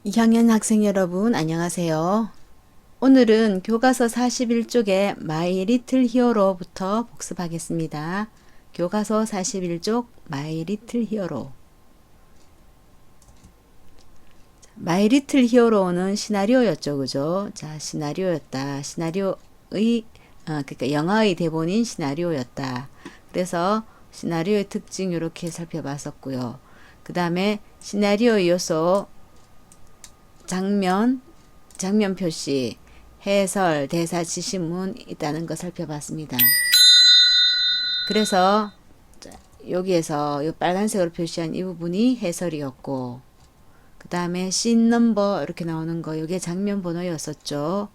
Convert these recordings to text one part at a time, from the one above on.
2학년 학생 여러분 안녕하세요. 오늘은 교과서 41쪽의 My Little Hero부터 복습하겠습니다. 교과서 41쪽 My Little Hero. My Little Hero는 시나리오였죠, 그죠? 자, 시나리오였다. 시나리오의 그러니까 영화의 대본인 시나리오였다. 그래서 시나리오의 특징 이렇게 살펴봤었고요. 그 다음에 시나리오 요소 장면 표시, 해설, 대사, 지시문 있다는 거 살펴봤습니다. 그래서 여기에서 이 빨간색으로 표시한 이 부분이 해설이었고, 그 다음에 씬 넘버 이렇게 나오는 거 이게 장면 번호였었죠.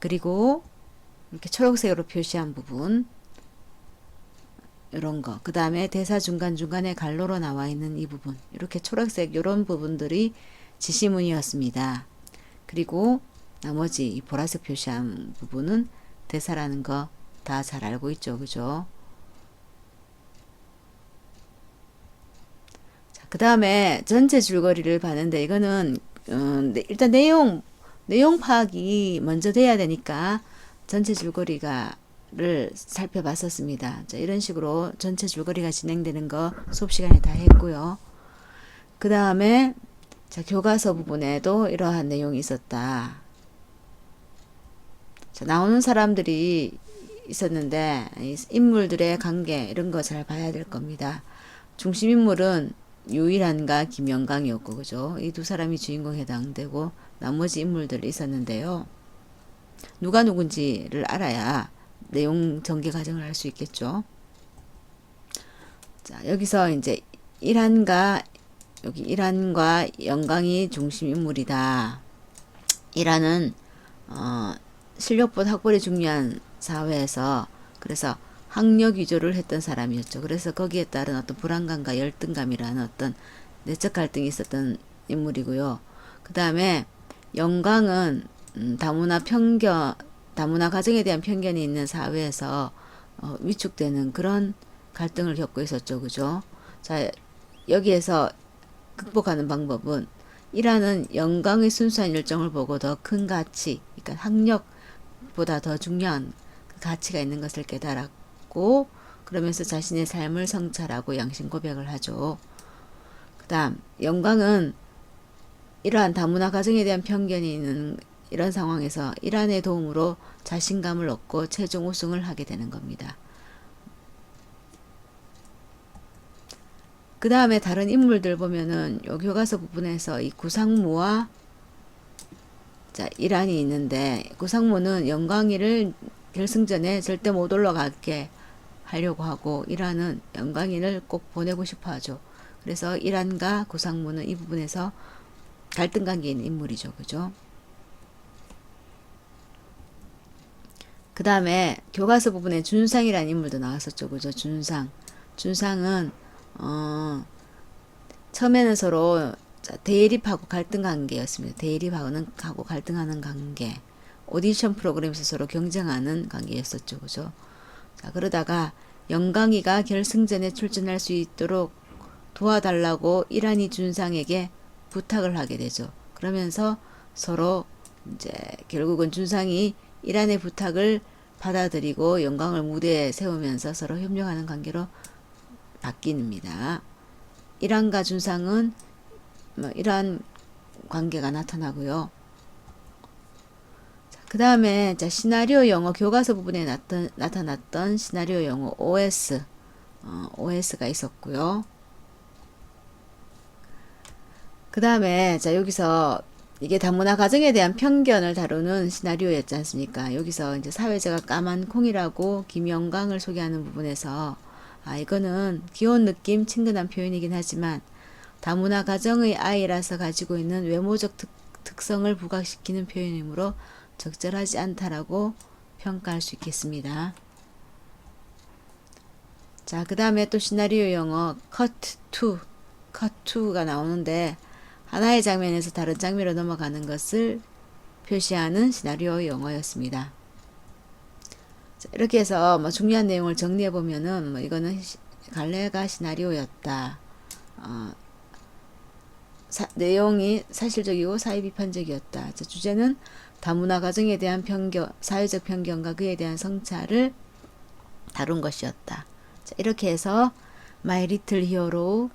그리고 이렇게 초록색으로 표시한 부분 이런 거, 그 다음에 대사 중간중간에 갈로로 나와 있는 이 부분, 이렇게 초록색 이런 부분들이 지시문이었습니다. 그리고 나머지 이 보라색 표시한 부분은 대사라는 거 다 잘 알고 있죠, 그죠? 그 다음에 전체 줄거리를 봤는데 이거는 일단 내용 파악이 먼저 돼야 되니까 전체 줄거리가를 살펴봤었습니다. 자, 이런 식으로 전체 줄거리가 진행되는 거 수업 시간에 다 했고요. 그 다음에 자, 교과서 부분에도 이러한 내용이 있었다. 자, 나오는 사람들이 있었는데 인물들의 관계 이런 거 잘 봐야 될 겁니다. 중심 인물은 유일한과 김영광이었고, 그죠? 이 두 사람이 주인공에 해당되고 나머지 인물들이 있었는데요. 누가 누군지를 알아야 내용 전개 과정을 알 수 있겠죠. 자, 여기서 이제 여기 일한과 영광이 중심 인물이다. 일한은 실력보다 학벌이 중요한 사회에서 그래서 학력 위주를 했던 사람이었죠. 그래서 거기에 따른 어떤 불안감과 열등감이라는 어떤 내적 갈등이 있었던 인물이고요. 그 다음에 영광은 다문화 가정에 대한 편견이 있는 사회에서 위축되는 그런 갈등을 겪고 있었죠. 그죠? 자, 여기에서 극복하는 방법은 일하는 영광의 순수한 일정을 보고 더 큰 가치, 그러니까 학력보다 더 중요한 그 가치가 있는 것을 깨달았고, 그러면서 자신의 삶을 성찰하고 양심 고백을 하죠. 그 다음, 영광은 이러한 다문화 가정에 대한 편견이 있는 이런 상황에서 일한의 도움으로 자신감을 얻고 최종 우승을 하게 되는 겁니다. 그 다음에 다른 인물들 보면은 요 교과서 부분에서 이 구상무와 자, 이란이 있는데 구상무는 영광이를 결승전에 절대 못 올라가게 하려고 하고 이란은 영광이를 꼭 보내고 싶어 하죠. 그래서 이란과 구상무는 이 부분에서 갈등 관계에 있는 인물이죠. 그죠? 그 다음에 교과서 부분에 준상이라는 인물도 나왔었죠. 그죠? 준상은 처음에는 서로 대립하고 갈등 관계였습니다. 대립하고 갈등하는 관계. 오디션 프로그램에서 서로 경쟁하는 관계였었죠. 그죠? 자, 그러다가 영광이가 결승전에 출전할 수 있도록 도와달라고 이란이 준상에게 부탁을 하게 되죠. 그러면서 서로 이제 결국은 준상이 이란의 부탁을 받아들이고 영광을 무대에 세우면서 서로 협력하는 관계로 바뀝니다. 이란과 준상은 이러한 관계가 나타나고요. 그 다음에 시나리오 영어 교과서 부분에 나타났던 시나리오 영어 OS가 있었고요. 그 다음에 여기서 이게 다문화 가정에 대한 편견을 다루는 시나리오였지 않습니까? 여기서 이제 사회자가 까만 콩이라고 김영광을 소개하는 부분에서 이거는 귀여운 느낌, 친근한 표현이긴 하지만 다문화 가정의 아이라서 가지고 있는 외모적 특성을 부각시키는 표현이므로 적절하지 않다라고 평가할 수 있겠습니다. 자, 그 다음에 또 시나리오 영어 cut to가 나오는데 하나의 장면에서 다른 장면으로 넘어가는 것을 표시하는 시나리오 영어였습니다. 자, 이렇게 해서 중요한 내용을 정리해 보면은 이거는 갈래가 시나리오였다. 내용이 사실적이고 사회 비판적이었다. 자, 주제는 다문화 가정에 대한 편견, 사회적 편견과 그에 대한 성찰을 다룬 것이었다. 자, 이렇게 해서 마이 리틀 히어로를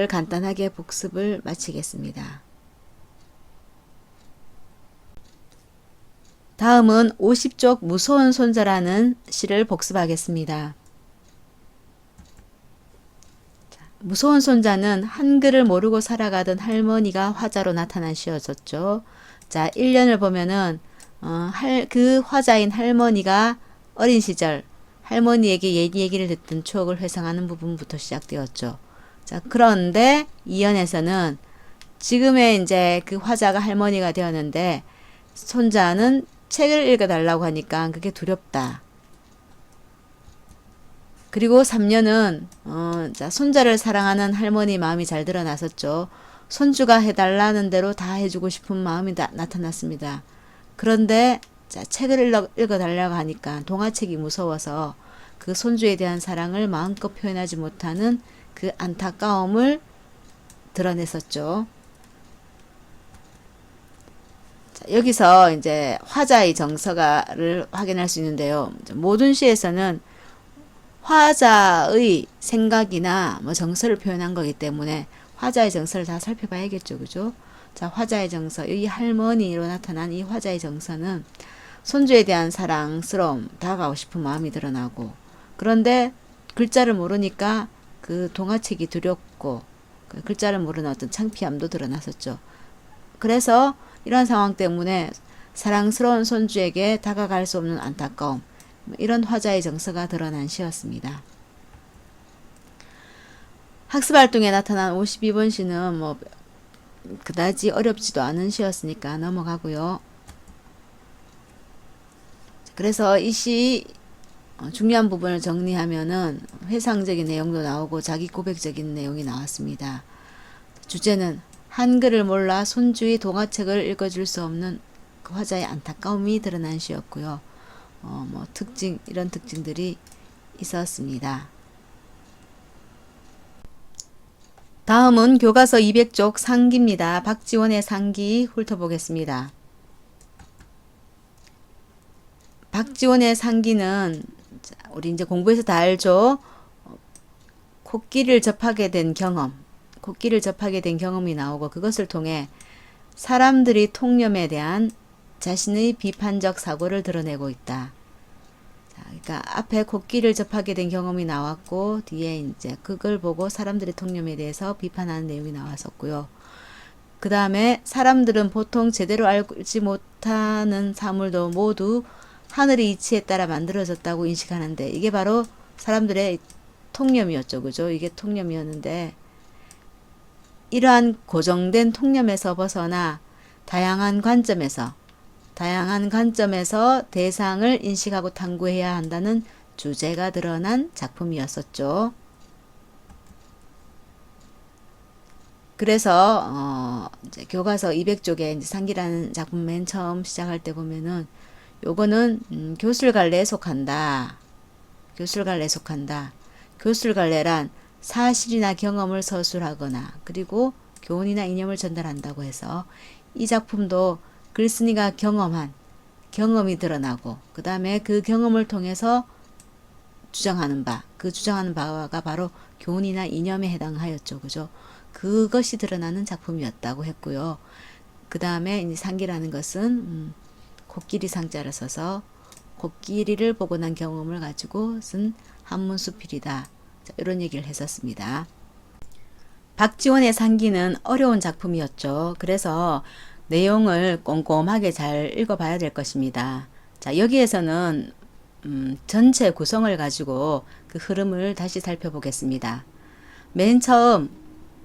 간단하게 복습을 마치겠습니다. 다음은 50쪽 무서운 손자라는 시를 복습하겠습니다. 무서운 손자는 한글을 모르고 살아가던 할머니가 화자로 나타난 시였었죠. 자, 1년을 보면은 그 화자인 할머니가 어린 시절 할머니에게 얘기를 듣던 추억을 회상하는 부분부터 시작되었죠. 자, 그런데 2연에서는 지금의 이제 그 화자가 할머니가 되었는데 손자는 책을 읽어달라고 하니까 그게 두렵다. 그리고 3년은 자, 손자를 사랑하는 할머니 마음이 잘 드러났었죠. 손주가 해달라는 대로 다 해주고 싶은 마음이 나타났습니다. 그런데 자, 책을 읽어달라고 하니까 동화책이 무서워서 그 손주에 대한 사랑을 마음껏 표현하지 못하는 그 안타까움을 드러냈었죠. 자, 여기서 이제 화자의 정서를 확인할 수 있는데요. 모든 시에서는 화자의 생각이나 뭐 정서를 표현한 거기 때문에 화자의 정서를 다 살펴봐야겠죠. 그죠? 자, 화자의 정서, 이 할머니로 나타난 이 화자의 정서는 손주에 대한 사랑스러움, 다가가고 싶은 마음이 드러나고, 그런데 글자를 모르니까 그 동화책이 두렵고, 그 글자를 모르는 어떤 창피함도 드러났었죠. 그래서 이런 상황 때문에 사랑스러운 손주에게 다가갈 수 없는 안타까움, 이런 화자의 정서가 드러난 시였습니다. 학습활동에 나타난 52번 시는 뭐 그다지 어렵지도 않은 시였으니까 넘어가고요. 그래서 이 시 중요한 부분을 정리하면은 회상적인 내용도 나오고 자기 고백적인 내용이 나왔습니다. 주제는 한글을 몰라 손주의 동화책을 읽어줄 수 없는 그 화자의 안타까움이 드러난 시였고요. 뭐 이런 특징들이 있었습니다. 다음은 교과서 200쪽 상기입니다. 박지원의 상기 훑어보겠습니다. 박지원의 상기는 우리 이제 공부해서 다 알죠. 코끼리를 접하게 된 경험이 나오고 그것을 통해 사람들이 통념에 대한 자신의 비판적 사고를 드러내고 있다. 자, 그러니까 앞에 코끼리를 접하게 된 경험이 나왔고 뒤에 이제 그걸 보고 사람들의 통념에 대해서 비판하는 내용이 나왔었고요. 그 다음에 사람들은 보통 제대로 알지 못하는 사물도 모두 하늘의 이치에 따라 만들어졌다고 인식하는데 이게 바로 사람들의 통념이었죠. 그죠? 이게 통념이었는데 이러한 고정된 통념에서 벗어나 다양한 관점에서 대상을 인식하고 탐구해야 한다는 주제가 드러난 작품이었었죠. 그래서 이제 교과서 200쪽에 상기라는 작품 맨 처음 시작할 때 보면은 요거는 교술갈래에 속한다. 교술갈래란 사실이나 경험을 서술하거나 그리고 교훈이나 이념을 전달한다고 해서 이 작품도 글쓴이가 경험한 경험이 드러나고 그 다음에 그 경험을 통해서 주장하는 바가 바로 교훈이나 이념에 해당하였죠. 그죠? 그것이 드러나는 작품이었다고 했고요. 그 다음에 상기라는 것은 코끼리 상자를 써서 코끼리를 보고 난 경험을 가지고 쓴 한문수필이다. 자, 이런 얘기를 했었습니다. 박지원의 상기는 어려운 작품이었죠. 그래서 내용을 꼼꼼하게 잘 읽어봐야 될 것입니다. 자, 여기에서는 전체 구성을 가지고 그 흐름을 다시 살펴보겠습니다. 맨 처음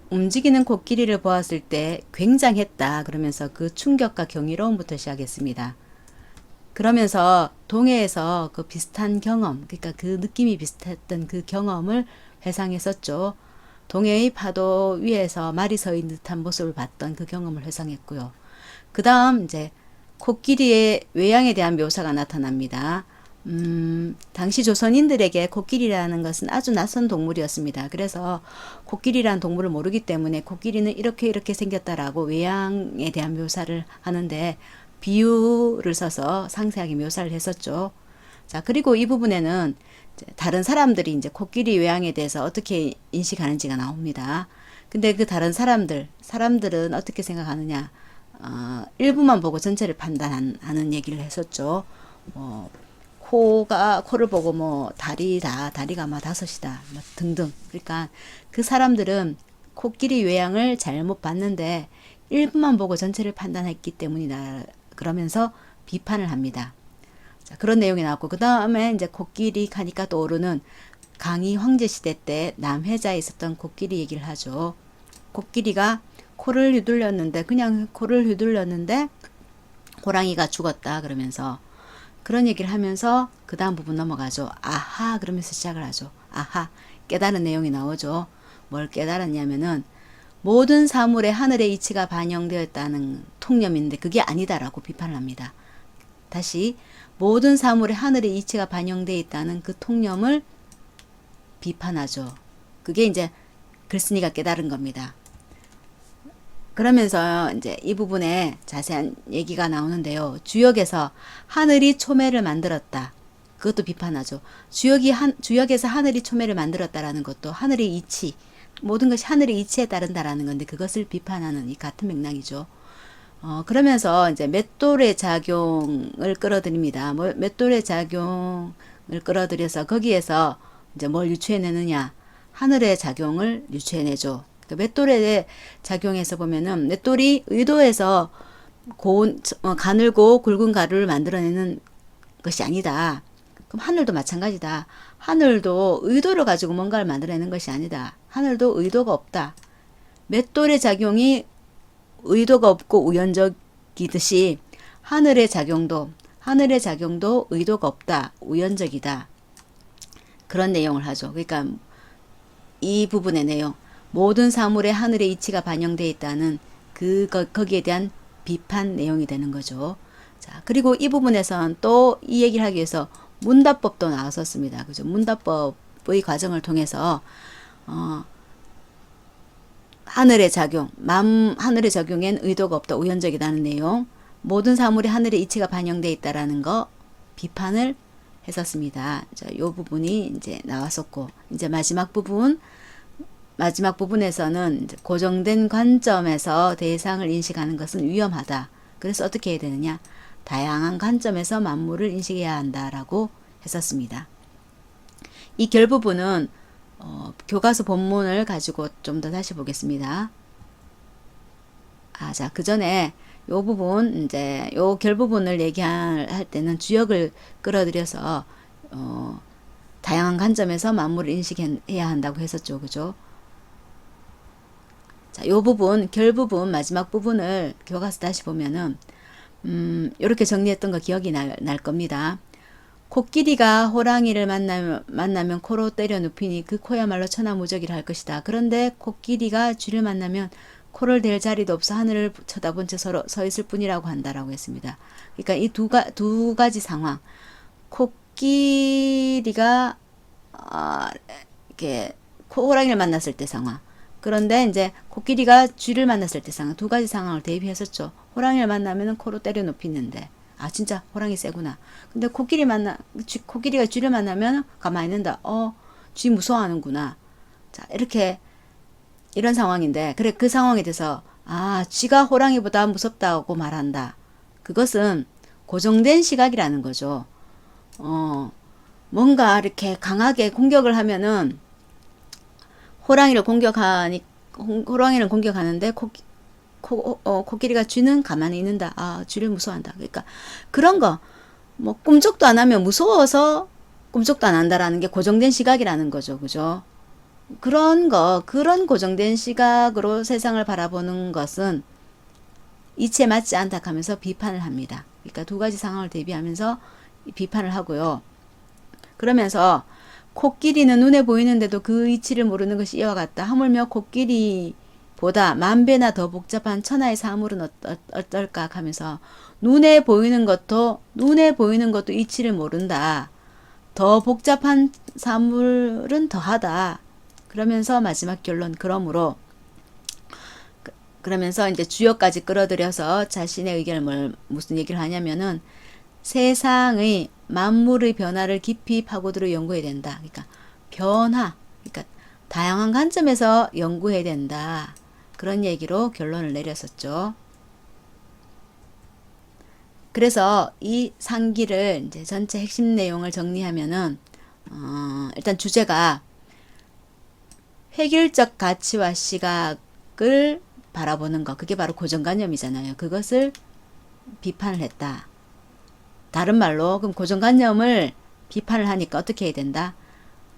움직이는 코끼리를 보았을 때 굉장했다 그러면서 그 충격과 경이로움부터 시작했습니다. 그러면서 동해에서 그 비슷한 경험, 그러니까 그 느낌이 비슷했던 그 경험을 회상했었죠. 동해의 파도 위에서 말이 서 있는 듯한 모습을 봤던 그 경험을 회상했고요. 그 다음 이제 코끼리의 외양에 대한 묘사가 나타납니다. 당시 조선인들에게 코끼리라는 것은 아주 낯선 동물이었습니다. 그래서 코끼리라는 동물을 모르기 때문에 코끼리는 이렇게 이렇게 생겼다라고 외양에 대한 묘사를 하는데 비유를 써서 상세하게 묘사를 했었죠. 자, 그리고 이 부분에는 다른 사람들이 이제 코끼리 외양에 대해서 어떻게 인식하는지가 나옵니다. 근데 그 다른 사람들은 어떻게 생각하느냐? 일부만 보고 전체를 판단하는 얘기를 했었죠. 코를 보고 뭐 다리가 막 다섯이다 뭐 등등. 그러니까 그 사람들은 코끼리 외양을 잘못 봤는데 일부만 보고 전체를 판단했기 때문이다. 그러면서 비판을 합니다. 자, 그런 내용이 나왔고 그 다음에 이제 코끼리 하니까 떠오르는 강희 황제 시대 때 남회자에 있었던 코끼리 얘기를 하죠. 코끼리가 코를 휘둘렸는데 그냥 코를 휘둘렸는데 호랑이가 죽었다 그러면서 그런 얘기를 하면서 그 다음 부분 넘어가죠. 아하 그러면서 시작을 하죠. 아하 깨달은 내용이 나오죠. 뭘 깨달았냐면은 모든 사물에 하늘의 이치가 반영되어 있다는 통념인데 그게 아니다라고 비판을 합니다. 다시 모든 사물에 하늘의 이치가 반영되어 있다는 그 통념을 비판하죠. 그게 이제 글쓴이가 깨달은 겁니다. 그러면서 이제 이 부분에 자세한 얘기가 나오는데요. 주역에서 하늘이 초매를 만들었다. 그것도 비판하죠. 주역에서 하늘이 초매를 만들었다라는 것도 하늘의 이치, 모든 것이 하늘의 이치에 따른다라는 건데 그것을 비판하는 이 같은 맥락이죠. 그러면서 이제 맷돌의 작용을 끌어들입니다. 맷돌의 작용을 끌어들여서 거기에서 이제 뭘 유추해내느냐? 하늘의 작용을 유추해내죠. 맷돌의 작용에서 보면은 맷돌이 의도해서 가늘고 굵은 가루를 만들어내는 것이 아니다. 그럼 하늘도 마찬가지다. 하늘도 의도를 가지고 뭔가를 만들어내는 것이 아니다. 하늘도 의도가 없다. 맷돌의 작용이 의도가 없고 우연적이듯이 하늘의 작용도 의도가 없다. 우연적이다. 그런 내용을 하죠. 그러니까 이 부분의 내용 모든 사물에 하늘의 이치가 반영되어 있다는 거기에 대한 비판 내용이 되는 거죠. 자, 그리고 이 부분에선 또 이 얘기를 하기 위해서 문답법도 나왔었습니다. 그죠? 문답법의 과정을 통해서 하늘의 작용엔 의도가 없다. 우연적이라는 내용. 모든 사물에 하늘의 이치가 반영되어 있다라는 거 비판을 했었습니다. 자, 요 부분이 이제 나왔었고 이제 마지막 부분에서는 고정된 관점에서 대상을 인식하는 것은 위험하다. 그래서 어떻게 해야 되느냐? 다양한 관점에서 만물을 인식해야 한다라고 했었습니다. 이 결부분은 교과서 본문을 가지고 좀 더 다시 보겠습니다. 자, 그 전에 요 부분 이제 요 결부분을 얘기할 때는 주역을 끌어들여서 다양한 관점에서 만물을 인식해야 한다고 했었죠. 그죠? 자, 요 부분, 결부분, 마지막 부분을 교과서 다시 보면은, 요렇게 정리했던 거 기억이 날 겁니다. 코끼리가 호랑이를 만나면 코로 때려 눕히니 그 코야말로 천하무적이라 할 것이다. 그런데 코끼리가 쥐를 만나면 코를 댈 자리도 없어 하늘을 쳐다본 채 서 있을 뿐이라고 한다라고 했습니다. 그러니까 이 두 가지 상황. 코끼리가, 이렇게, 호랑이를 만났을 때 상황. 그런데 이제 코끼리가 쥐를 만났을 때 상황 두 가지 상황을 대입했었죠. 호랑이를 만나면 코로 때려 눕히는데 진짜 호랑이 세구나. 근데 코끼리가 쥐를 만나면 가만히 있는다. 쥐 무서워하는구나. 자, 이런 상황인데 그래 그 상황에 대해서 쥐가 호랑이보다 무섭다고 말한다. 그것은 고정된 시각이라는 거죠. 뭔가 이렇게 강하게 공격을 하면은 호랑이를 공격하는데 코끼리가 쥐는 가만히 있는다. 쥐를 무서워한다. 그러니까 그런 거 뭐 꿈쩍도 안 하면 무서워서 꿈쩍도 안 한다라는 게 고정된 시각이라는 거죠. 그죠? 그런 고정된 시각으로 세상을 바라보는 것은 이치에 맞지 않다 하면서 비판을 합니다. 그러니까 두 가지 상황을 대비하면서 비판을 하고요. 그러면서 코끼리는 눈에 보이는데도 그 이치를 모르는 것이 이와 같다. 하물며 코끼리보다 만 배나 더 복잡한 천하의 사물은 어떨까 하면서 눈에 보이는 것도 이치를 모른다. 더 복잡한 사물은 더하다. 그러면서 마지막 결론 그러면서 이제 주요까지 끌어들여서 자신의 의견을 무슨 얘기를 하냐면은 세상의 만물의 변화를 깊이 파고들어 연구해야 된다. 그러니까 변화, 그러니까 다양한 관점에서 연구해야 된다. 그런 얘기로 결론을 내렸었죠. 그래서 이 상기를 이제 전체 핵심 내용을 정리하면은 일단 주제가 획일적 가치와 시각을 바라보는 것, 그게 바로 고정관념이잖아요. 그것을 비판을 했다. 다른 말로 그럼 고정관념을 비판을 하니까 어떻게 해야 된다?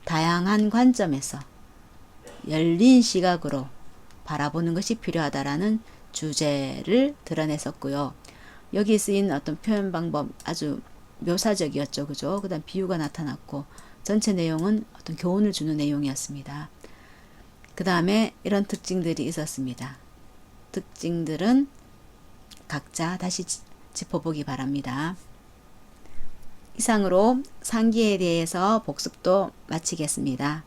다양한 관점에서 열린 시각으로 바라보는 것이 필요하다라는 주제를 드러냈었고요. 여기 쓰인 어떤 표현 방법 아주 묘사적이었죠. 그죠? 그 다음 비유가 나타났고 전체 내용은 어떤 교훈을 주는 내용이었습니다. 그 다음에 이런 특징들이 있었습니다. 특징들은 각자 다시 짚어보기 바랍니다. 이상으로 상기에 대해서 복습도 마치겠습니다.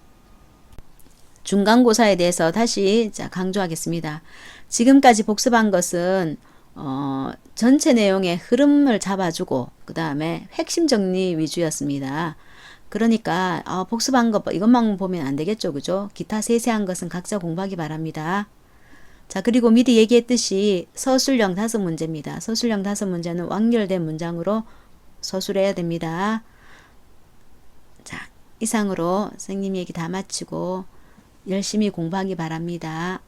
중간고사에 대해서 다시 강조하겠습니다. 지금까지 복습한 것은 전체 내용의 흐름을 잡아주고 그 다음에 핵심 정리 위주였습니다. 그러니까 복습한 것 이것만 보면 안 되겠죠. 그죠? 기타 세세한 것은 각자 공부하기 바랍니다. 자, 그리고 미리 얘기했듯이 서술형 5문제입니다. 서술형 5문제는 완결된 문장으로 서술해야 됩니다. 자, 이상으로 선생님 얘기 다 마치고 열심히 공부하기 바랍니다.